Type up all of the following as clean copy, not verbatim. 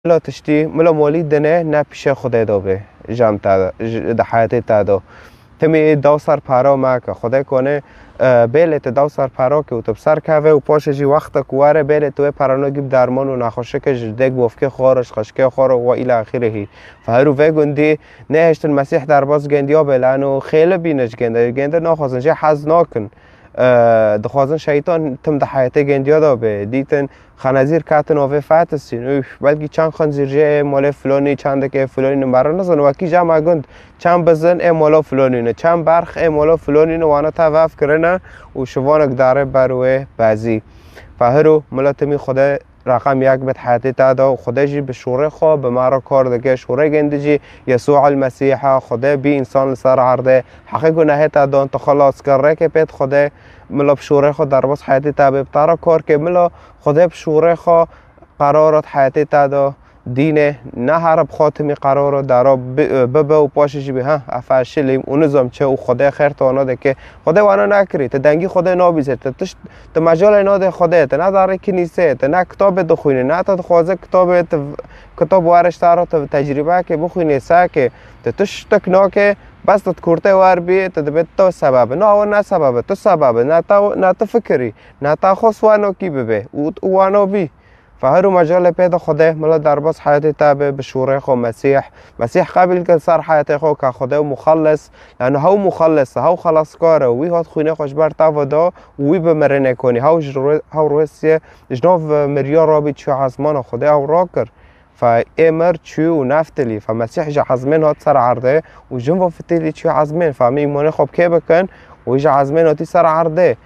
لا تشتي ملا مولي دنه نه پیش خدا دو به جام تا ده حیات تا دو تمی دو سر پارا ما که خدا کنه بیلت دو سر پارا که تو سر که و پاش جی وقت کواره بیلت تو پارانو گیب درمان و نخوشه که جدک بوفک خارش خشکه خار و الی آخره فهرو و گندی نه هشت المسیح در باز گندیا بلانو خیلی بینش گنده نخوازن جه حز نکن دخوازن شیطان تم ده حیات گندیا دا به دیتن خنزیر کاتن و فاتسین بلکه چند خنزیر جه مال فلانی چند که فلانی نمبر نزن و کی جمع گند چند بزن مال فلانی نه چند برخ مال فلانی نه وانا توقف کرنه و شوانک داره بروه بازی فهرو ملاتمی خدا رقم یک بد حیاتی تا خدا جی به شوره خو به ما را کار دگه شوره گندجی یسوع المسیح خدا بی انسان سر عرضه حقیق گناه تا دان تو خلاص کرده که پید خدا ملا بشوره خو در باز حیاتی تا به بطاره کار که ملا خدا بشوره خو قرارات حیاتی تا دا دینه نه هرب خاتمی قرار درا ببه و پاششی به ها افشلیم اون زم چه او خدا خیر تو آناده که خدا وانا نکری ته دنگی خدا نابیزه ته مجال ناده خدا ته نه داره کنیسه ته نه کتاب بخوینه نه تا خوازه کتاب وارش تارا تجربه که بخوینه ساکه ته تش تکنا که بس تو کرته وار بی ته به تو سبب نه و نه سبب تو سبب نه تا فکری نه تا خصوانو کی ببه او وانو بی فهرو مجال پیدا خدا ملا در باز حیاتی تابع به شوره خو مسیح قبل که سر حیاتی خو که خدا مخلص لانه هاو مخلص هاو خلاص کاره وی هات خوینه خوش بر تا دا وی بمرنه کنی هاو روسیه جناف مریار رابی چو عزمان خدا هاو را کر فامر چو و نفتلی فمسیح جا عزمان هات سر عرضه و جنو فتلی چو عزمان فهمی ایمانه خوب که بکن و جا عزمان هاتی سر عرضه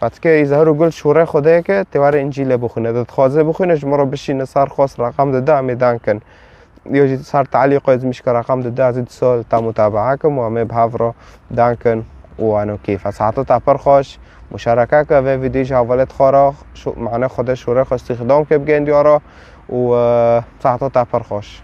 فاتکه ایزهرو گل شوره خوده که توار انجیل بخونه داد خوازه بخونه شما رو بشین سر خواست رقم داده میدان کن یا سر تعلیق از میشه که رقم داده از سال تا متابعه کن و همه به رو دان کن و آنو کیف از حتی تپر خوش مشارکه که و ویدیوش اولت خورا معنی خود شوره خواستی خدام که بگند یارا و حتی تپر خوش